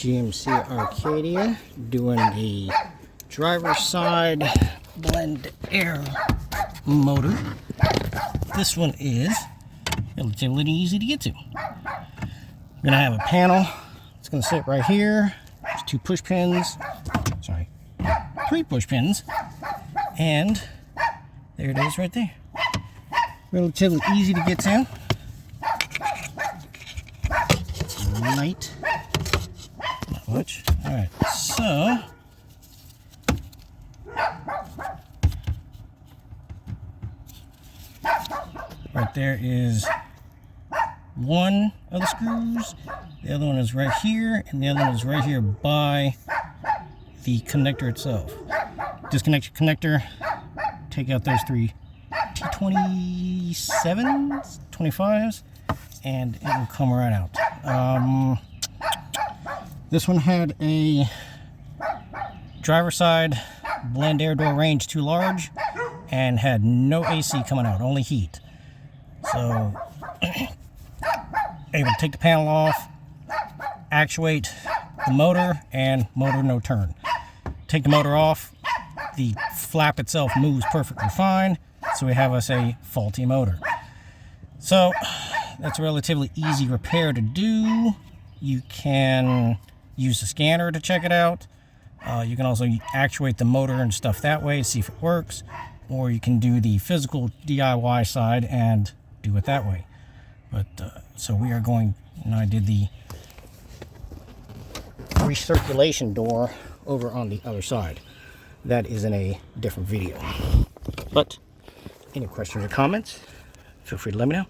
GMC Acadia doing the driver's side blend air motor. This one is relatively easy to get to. I'm gonna have a panel. It's gonna sit right here. There's 2 push pins. Sorry, 3 push pins, and there it is right there. Relatively easy to get to. Light. Not much. Alright, so right there is one of the screws. The other one is right here, and the other one is right here by the connector itself. Disconnect your connector, take out those 3 T27s, 25s, and it will come right out. This one had a driver side blend air door range too large and had no AC coming out, only heat. So able to take the panel off, actuate the motor, and motor no turn. Take the motor off, the flap itself moves perfectly fine, so we have us a faulty motor. So that's a relatively easy repair to do. You can use the scanner to check it out. You can also actuate the motor and stuff that way, see if it works, or you can do the physical DIY side and do it that way. But so we are going, and I did the recirculation door over on the other side. That is in a different video. But any questions or comments, feel free to let me know.